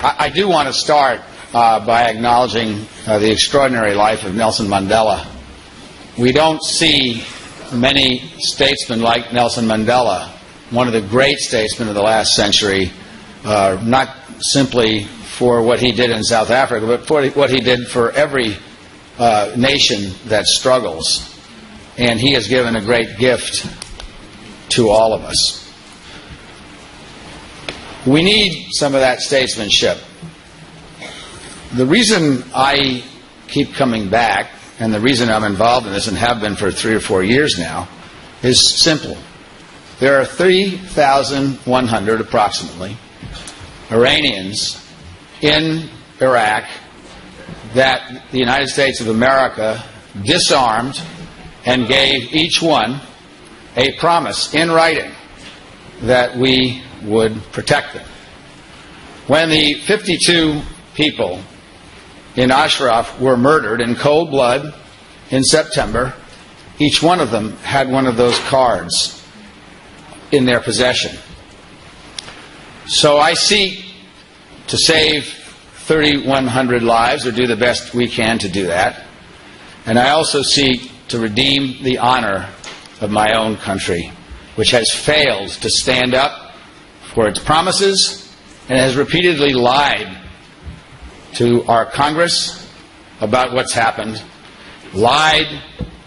I do want to start by acknowledging the extraordinary life of Nelson Mandela. We don't see many statesmen like Nelson Mandela, one of the great statesmen of the last century, not simply for what he did in South Africa, but for what he did for every nation that struggles. And he has given a great gift to all of us. We need some of that statesmanship. The reason I keep coming back, and the reason I'm involved in this and have been for 3 or 4 years now, is simple. There are 3,100 approximately Iranians in Iraq that the United States of America disarmed and gave each one a promise in writing that we would protect them. When the 52 people in Ashraf were murdered in cold blood in September, each one of them had one of those cards in their possession. So I seek to save 3,100 lives, or do the best we can to do that. And I also seek to redeem the honor of my own country, which has failed to stand up for its promises and has repeatedly lied to our Congress about what's happened, lied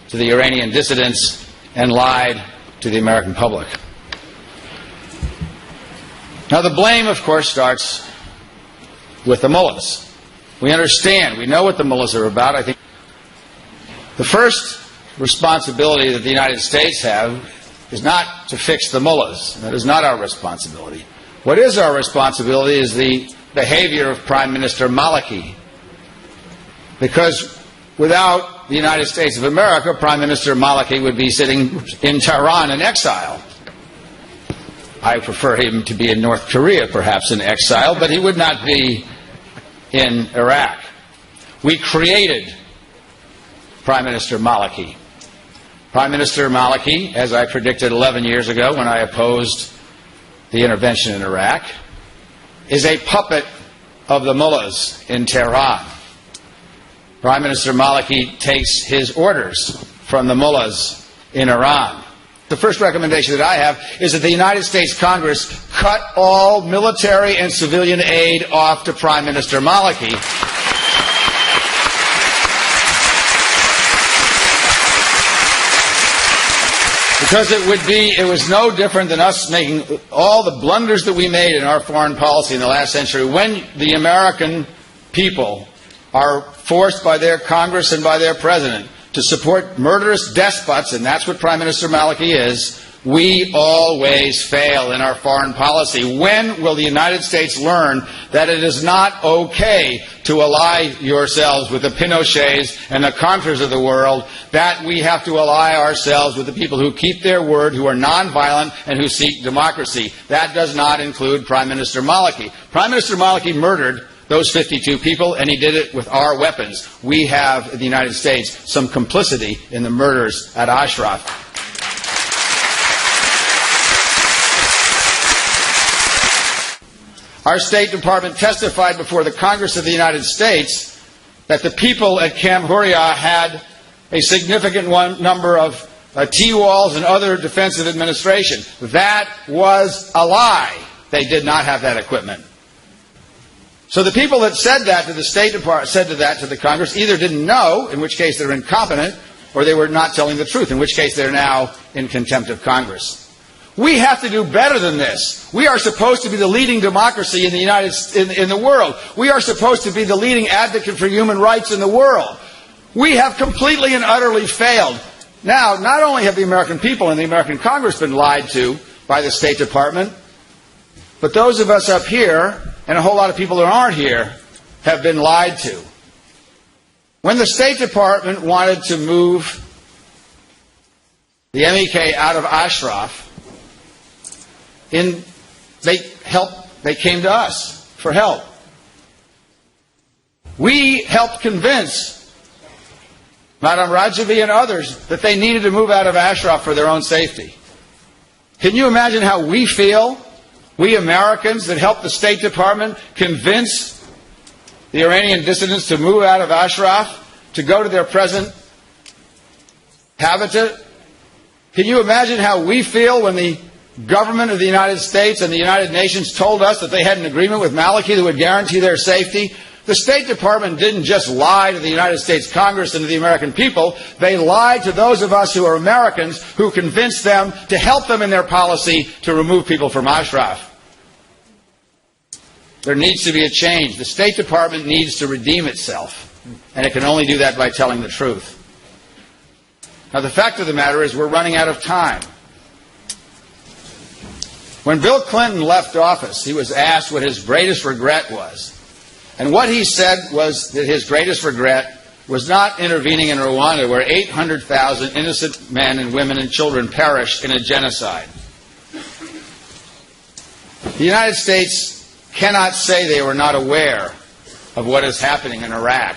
to the Iranian dissidents, and lied to the American public. Now, the blame, of course, starts with the mullahs. We understand, we know what the mullahs are about. I think the first responsibility that the United States have is not to fix the mullahs. That is not our responsibility. What is our responsibility is the behavior of Prime Minister Maliki. Because without the United States of America, Prime Minister Maliki would be sitting in Tehran in exile. I prefer him to be in North Korea, perhaps in exile, but he would not be in Iraq. We created Prime Minister Maliki. Prime Minister Maliki, as I predicted 11 years ago when I opposed the intervention in Iraq, is a puppet of the mullahs in Tehran. Prime Minister Maliki takes his orders from the mullahs in Iran. The first recommendation that I have is that the United States Congress cut all military and civilian aid off to Prime Minister Maliki. Because it was no different than us making all the blunders that we made in our foreign policy in the last century. When the American people are forced by their Congress and by their president to support murderous despots, and that's what Prime Minister Maliki is, we always fail in our foreign policy. When will the United States learn that it is not okay to ally yourselves with the Pinochets and the Contras of the world, that we have to ally ourselves with the people who keep their word, who are nonviolent, and who seek democracy? That does not include Prime Minister Maliki. Prime Minister Maliki murdered those 52 people, and he did it with our weapons. We have, in the United States, some complicity in the murders at Ashraf. Our State Department testified before the Congress of the United States that the people at Camp Huria had a significant number of T-walls and other defensive administration. That was a lie. They did not have that equipment. So the people that said that to the State Department, said that to the Congress, either didn't know, in which case they're incompetent, or they were not telling the truth, in which case they're now in contempt of Congress. We have to do better than this. We are supposed to be the leading democracy in the world. We are supposed to be the leading advocate for human rights in the world. We have completely and utterly failed. Now, not only have the American people and the American Congress been lied to by the State Department, but those of us up here, and a whole lot of people that aren't here, have been lied to. When the State Department wanted to move the MEK out of Ashraf, they came to us for help. We helped convince Madame Rajavi and others that they needed to move out of Ashraf for their own safety. Can you imagine how we feel We Americans that helped the State Department convince the Iranian dissidents to move out of Ashraf, to go to their present habitat. Can you imagine how we feel when the government of the United States and the United Nations told us that they had an agreement with Maliki that would guarantee their safety? The State Department didn't just lie to the United States Congress and to the American people. They lied to those of us who are Americans who convinced them to help them in their policy to remove people from Ashraf. There needs to be a change. The State Department needs to redeem itself, and it can only do that by telling the truth. Now, the fact of the matter is we're running out of time. When Bill Clinton left office, he was asked what his greatest regret was. And what he said was that his greatest regret was not intervening in Rwanda, where 800,000 innocent men and women and children perished in a genocide. The United States cannot say they were not aware of what is happening in Iraq.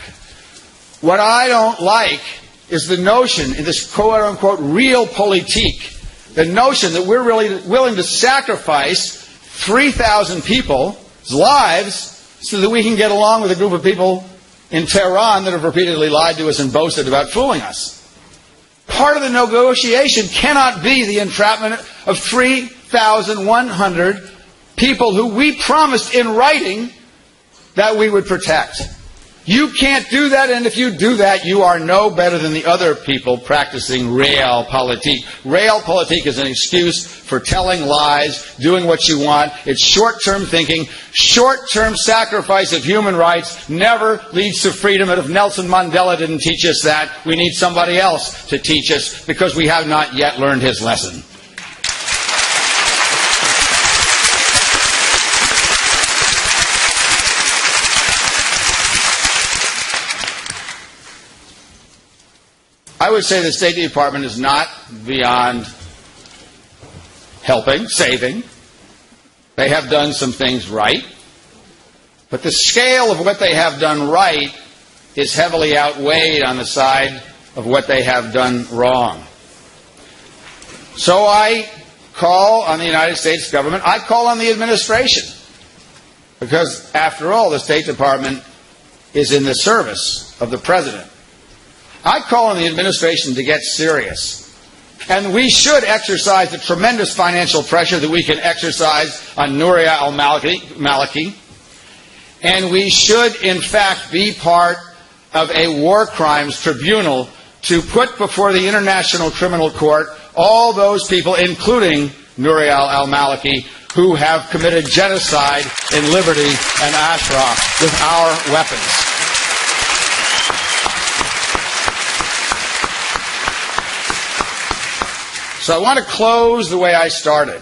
What I don't like is the notion in this quote-unquote realpolitik, the notion that we're really willing to sacrifice 3,000 people's lives so that we can get along with a group of people in Tehran that have repeatedly lied to us and boasted about fooling us. Part of the negotiation cannot be the entrapment of 3,100 people who we promised in writing that we would protect. You can't do that, and if you do that, you are no better than the other people practicing realpolitik. Realpolitik is an excuse for telling lies, doing what you want. It's short-term thinking. Short-term sacrifice of human rights never leads to freedom. And if Nelson Mandela didn't teach us that, we need somebody else to teach us, because we have not yet learned his lesson. I would say the State Department is not beyond helping, saving. They have done some things right. But the scale of what they have done right is heavily outweighed on the side of what they have done wrong. So I call on the United States government, I call on the administration, because after all, the State Department is in the service of the President. I call on the administration to get serious. And we should exercise the tremendous financial pressure that we can exercise on Nouria al-Maliki. And we should, in fact, be part of a war crimes tribunal to put before the International Criminal Court all those people, including Nouria al-Maliki, who have committed genocide in Liberty and Ashraf with our weapons. So I want to close the way I started.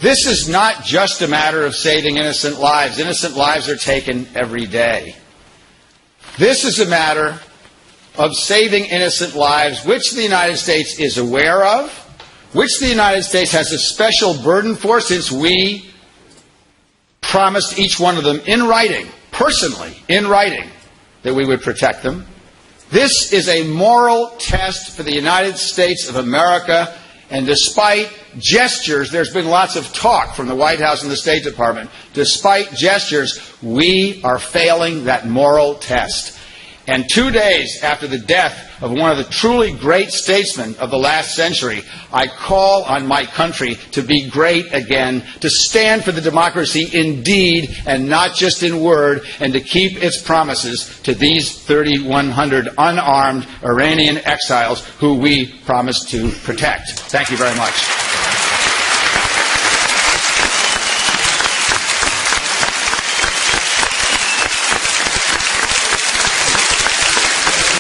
This is not just a matter of saving innocent lives. Innocent lives are taken every day. This is a matter of saving innocent lives, which the United States is aware of, which the United States has a special burden for, since we promised each one of them in writing, personally, in writing, that we would protect them. This is a moral test for the United States of America, and despite gestures, there's been lots of talk from the White House and the State Department, despite gestures, we are failing that moral test. And 2 days after the death of one of the truly great statesmen of the last century, I call on my country to be great again, to stand for the democracy in deed and not just in word, and to keep its promises to these 3,100 unarmed Iranian exiles who we promised to protect. Thank you very much.